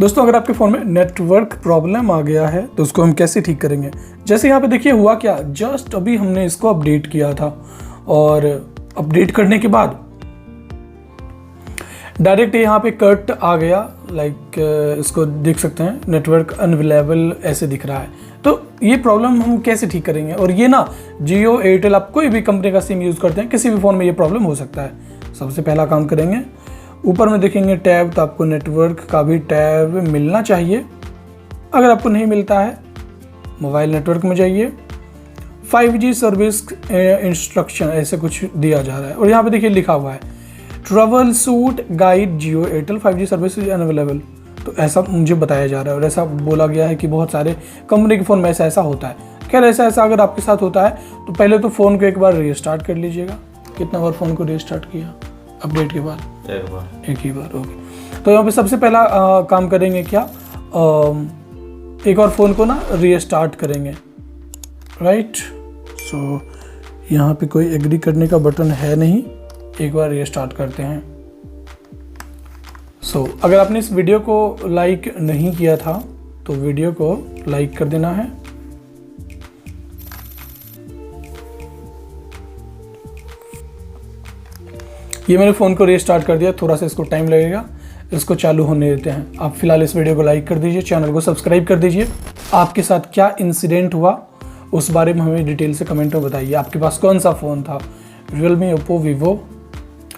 दोस्तों अगर आपके फ़ोन में नेटवर्क प्रॉब्लम आ गया है तो उसको हम कैसे ठीक करेंगे। जैसे यहाँ पे देखिए हुआ क्या, जस्ट अभी हमने इसको अपडेट किया था और अपडेट करने के बाद डायरेक्ट यहाँ पे कट आ गया, लाइक इसको देख सकते हैं नेटवर्क अनअवेलेबल ऐसे दिख रहा है। तो ये प्रॉब्लम हम कैसे ठीक करेंगे। और ये ना जियो एयरटेल आप कोई भी कंपनी का सिम यूज़ करते हैं, किसी भी फ़ोन में ये प्रॉब्लम हो सकता है। सबसे पहला काम करेंगे, ऊपर में देखेंगे टैब, तो आपको नेटवर्क का भी टैब मिलना चाहिए। अगर आपको नहीं मिलता है मोबाइल नेटवर्क में जाइए, 5G सर्विस इंस्ट्रक्शन ऐसे कुछ दिया जा रहा है और यहाँ पे देखिए लिखा हुआ है trouble shoot guide Jio Airtel 5G service is unavailable. तो ऐसा मुझे बताया जा रहा है और ऐसा बोला गया है कि बहुत सारे कंपनी के फ़ोन में ऐसा होता है। खैर ऐसा अगर आपके साथ होता है तो पहले तो फ़ोन को एक बार रीस्टार्ट कर लीजिएगा। कितना बार फ़ोन को रीस्टार्ट किया अपडेट के बाद? एक ही बार। ओके, तो यहाँ पे सबसे पहला काम करेंगे क्या, एक और फ़ोन को ना रीस्टार्ट करेंगे, राइट। सो यहाँ पे कोई एग्री करने का बटन है नहीं, एक बार रीस्टार्ट करते हैं। सो अगर आपने इस वीडियो को लाइक नहीं किया था तो वीडियो को लाइक कर देना है। ये मैंने फ़ोन को रीस्टार्ट कर दिया, थोड़ा सा इसको टाइम लगेगा, इसको चालू होने देते हैं। आप फिलहाल इस वीडियो को लाइक कर दीजिए, चैनल को सब्सक्राइब कर दीजिए। आपके साथ क्या इंसिडेंट हुआ उस बारे में हमें डिटेल से कमेंट में बताइए। आपके पास कौन सा फ़ोन था, रियलमी, ओप्पो, वीवो।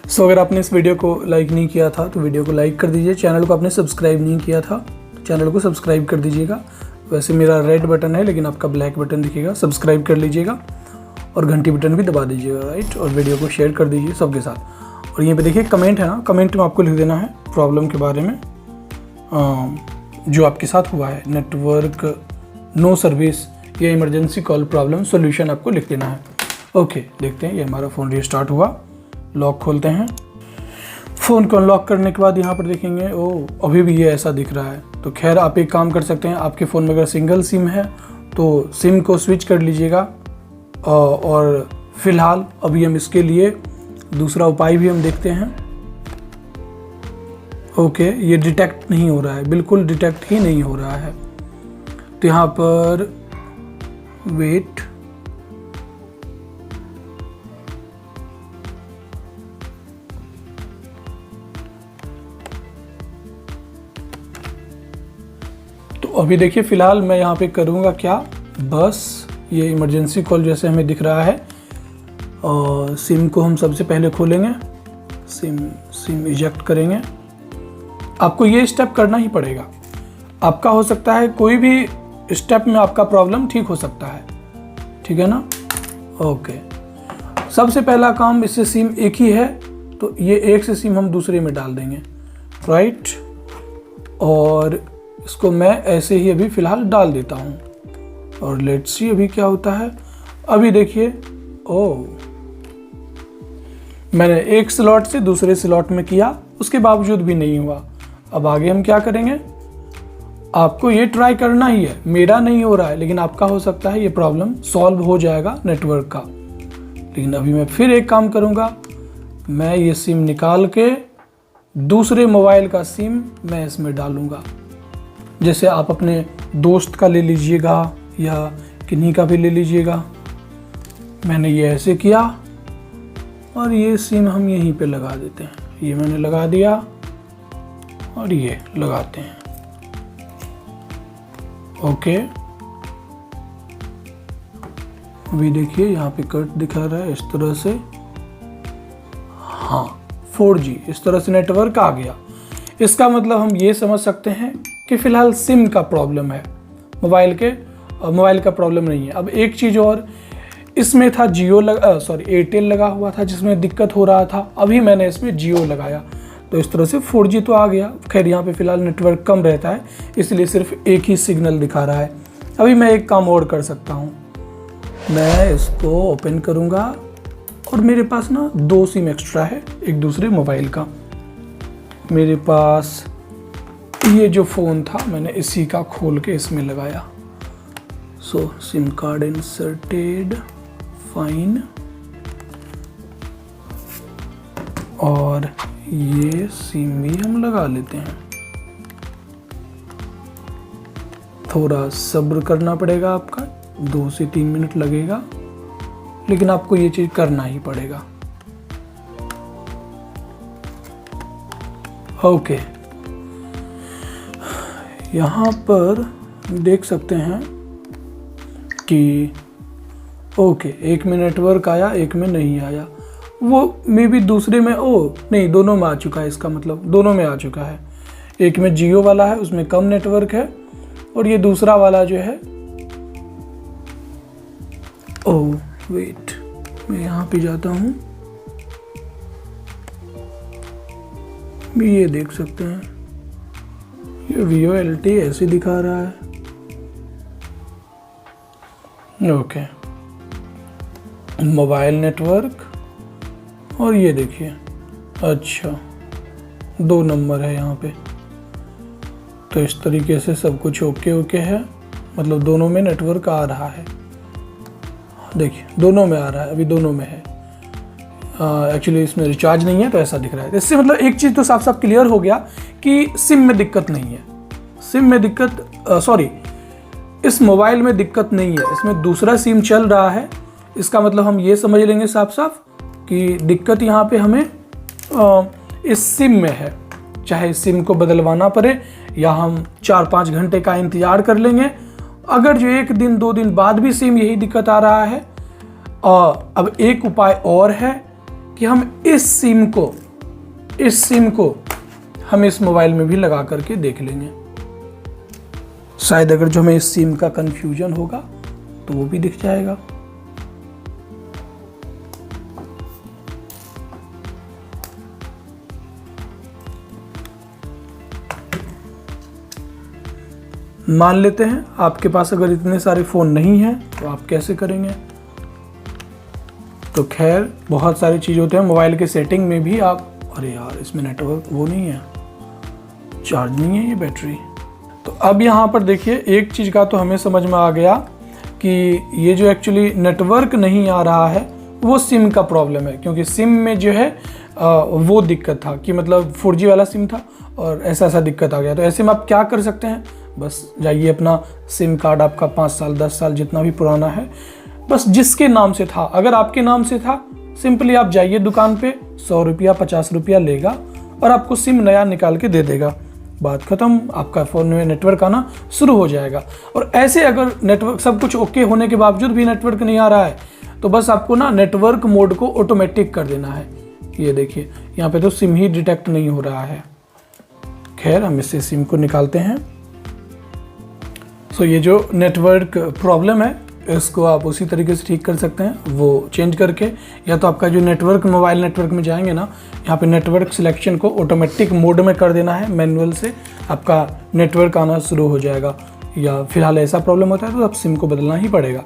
सो अगर आपने इस वीडियो को लाइक नहीं किया था तो वीडियो को लाइक कर दीजिए। चैनल को आपने सब्सक्राइब नहीं किया था, चैनल को सब्सक्राइब कर दीजिएगा। वैसे मेरा रेड बटन है लेकिन आपका ब्लैक बटन दिखेगा, सब्सक्राइब कर लीजिएगा और घंटी बटन भी दबा दीजिएगा, राइट। और वीडियो को शेयर कर दीजिए सबके साथ। और यहाँ पे देखिए कमेंट है ना, कमेंट में आपको लिख देना है प्रॉब्लम के बारे में जो आपके साथ हुआ है, नेटवर्क नो सर्विस या इमरजेंसी कॉल प्रॉब्लम, सॉल्यूशन आपको लिख देना है। ओके, देखते हैं। ये हमारा फ़ोन रीस्टार्ट हुआ, लॉक खोलते हैं। फ़ोन को अनलॉक करने के बाद यहाँ पर देखेंगे अभी भी ये ऐसा दिख रहा है। तो खैर आप एक काम कर सकते हैं, आपके फ़ोन में अगर सिंगल सिम है तो सिम को स्विच कर लीजिएगा। और फिलहाल अभी हम इसके लिए दूसरा उपाय भी हम देखते हैं। ओके, ये डिटेक्ट नहीं हो रहा है, बिल्कुल डिटेक्ट ही नहीं हो रहा है। तो यहाँ पर वेट, तो अभी देखिए फिलहाल मैं यहाँ पे करूँगा क्या, बस ये इमरजेंसी कॉल जैसे हमें दिख रहा है। और सिम को हम सबसे पहले खोलेंगे, सिम इजेक्ट करेंगे। आपको ये स्टेप करना ही पड़ेगा। आपका हो सकता है कोई भी स्टेप में आपका प्रॉब्लम ठीक हो सकता है, ठीक है ना। ओके, सबसे पहला काम, इससे सिम एक ही है तो ये एक से सिम हम दूसरे में डाल देंगे, राइट। और इसको मैं ऐसे ही अभी फ़िलहाल डाल देता हूँ और लेट्स सी अभी क्या होता है। अभी देखिए मैंने एक स्लॉट से दूसरे स्लॉट में किया, उसके बावजूद भी नहीं हुआ। अब आगे हम क्या करेंगे, आपको ये ट्राई करना ही है। मेरा नहीं हो रहा है लेकिन आपका हो सकता है ये प्रॉब्लम सॉल्व हो जाएगा नेटवर्क का। लेकिन अभी मैं फिर एक काम करूँगा, मैं ये सिम निकाल के दूसरे मोबाइल का सिम मैं इसमें डालूँगा। जैसे आप अपने दोस्त का ले लीजिएगा या किन्हीं का भी ले लीजिएगा। मैंने ये ऐसे किया और ये सिम हम यहीं पे लगा देते हैं। ये मैंने लगा दिया और ये लगाते हैं। ओके, अभी देखिए यहाँ पे कट दिखा रहा है इस तरह से। हाँ, 4G इस तरह से नेटवर्क आ गया। इसका मतलब हम ये समझ सकते हैं कि फ़िलहाल सिम का प्रॉब्लम है, मोबाइल का प्रॉब्लम नहीं है। अब एक चीज़ और, इसमें था एयरटेल लगा हुआ था जिसमें दिक्कत हो रहा था। अभी मैंने इसमें जियो लगाया तो इस तरह से 4G तो आ गया। खैर यहाँ पे फ़िलहाल नेटवर्क कम रहता है इसलिए सिर्फ एक ही सिग्नल दिखा रहा है। अभी मैं एक काम और कर सकता हूँ, मैं इसको ओपन करूँगा और मेरे पास ना 2 सिम एक्स्ट्रा है एक दूसरे मोबाइल का। मेरे पास ये जो फ़ोन था मैंने इसी का खोल के इसमें लगाया। सो सिम कार्ड इंसर्टेड, फाइन। और ये सिम भी हम लगा लेते हैं। थोड़ा सब्र करना पड़ेगा आपका, 2 से 3 मिनट लगेगा, लेकिन आपको ये चीज़ करना ही पड़ेगा। ओके, यहाँ पर देख सकते हैं कि ओके, एक में नेटवर्क आया, एक में नहीं आया। वो मे बी दूसरे में, नहीं, दोनों में आ चुका है, इसका मतलब दोनों में आ चुका है। एक में जियो वाला है, उसमें कम नेटवर्क है, और ये दूसरा वाला जो है, वेट, मैं यहाँ पे जाता हूँ, ये देख सकते हैं, ये VoLTE ऐसे दिखा रहा है। ओके, मोबाइल नेटवर्क, और ये देखिए, अच्छा 2 नंबर है यहाँ पे। तो इस तरीके से सब कुछ ओके है, मतलब दोनों में नेटवर्क आ रहा है। देखिए दोनों में आ रहा है, अभी दोनों में है। एक्चुअली इसमें रिचार्ज नहीं है तो ऐसा दिख रहा है। इससे मतलब एक चीज़ तो साफ साफ क्लियर हो गया कि सिम में दिक्कत नहीं है, सिम में दिक्कत, सॉरी, इस मोबाइल में दिक्कत नहीं है, इसमें दूसरा सिम चल रहा है। इसका मतलब हम ये समझ लेंगे साफ साफ कि दिक्कत यहाँ पे हमें इस सिम में है। चाहे इस सिम को बदलवाना पड़े या हम 4-5 घंटे का इंतज़ार कर लेंगे। अगर जो 1 दिन 2 दिन बाद भी सिम यही दिक्कत आ रहा है, अब एक उपाय और है कि हम इस सिम को हम इस मोबाइल में भी लगा करके देख लेंगे। शायद अगर जो हमें इस सिम का कंफ्यूजन होगा तो वो भी दिख जाएगा। मान लेते हैं आपके पास अगर इतने सारे फ़ोन नहीं हैं तो आप कैसे करेंगे। तो खैर बहुत सारी चीज़ होते हैं मोबाइल के सेटिंग में भी आप, अरे यार इसमें नेटवर्क वो नहीं है, चार्ज नहीं है ये बैटरी। तो अब यहाँ पर देखिए एक चीज़ का तो हमें समझ में आ गया कि ये जो एक्चुअली नेटवर्क नहीं आ रहा है वो सिम का प्रॉब्लम है, क्योंकि सिम में जो है वो दिक्कत था कि मतलब 4G वाला सिम था और ऐसा दिक्कत आ गया। तो ऐसे में आप क्या कर सकते हैं, बस जाइए अपना सिम कार्ड आपका 5 साल 10 साल जितना भी पुराना है, बस जिसके नाम से था, अगर आपके नाम से था, सिंपली आप जाइए दुकान पे, 100 रुपया 50 रुपया लेगा और आपको सिम नया निकाल के दे देगा। बात खत्म, आपका फ़ोन में नेटवर्क आना शुरू हो जाएगा। और ऐसे अगर नेटवर्क सब कुछ ओके होने के बावजूद भी नेटवर्क नहीं आ रहा है तो बस आपको ना नेटवर्क मोड को ऑटोमेटिक कर देना है। ये देखिए यहाँ पे तो सिम ही डिटेक्ट नहीं हो रहा है। खैर हम इससे सिम को निकालते हैं। ये जो नेटवर्क प्रॉब्लम है इसको आप उसी तरीके से ठीक कर सकते हैं, वो चेंज करके, या तो आपका जो नेटवर्क मोबाइल नेटवर्क में जाएंगे ना, यहाँ पे नेटवर्क सिलेक्शन को ऑटोमेटिक मोड में कर देना है, मैनुअल से आपका नेटवर्क आना शुरू हो जाएगा। या फिलहाल ऐसा प्रॉब्लम होता है तो आप सिम को बदलना ही पड़ेगा,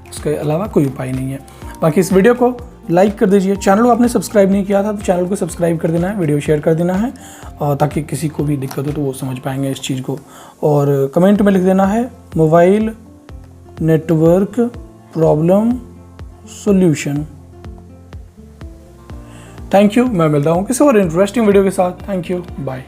इसके अलावा कोई उपाय नहीं है। बाकी इस वीडियो को लाइक कर दीजिए, चैनल को आपने सब्सक्राइब नहीं किया था तो चैनल को सब्सक्राइब कर देना है, वीडियो शेयर कर देना है, और ताकि किसी को भी दिक्कत हो तो वो समझ पाएंगे इस चीज़ को। और कमेंट में लिख देना है mobile network problem solution. Thank you, मैं मिलता हूँ किसी और इंटरेस्टिंग वीडियो के साथ। Thank you, bye.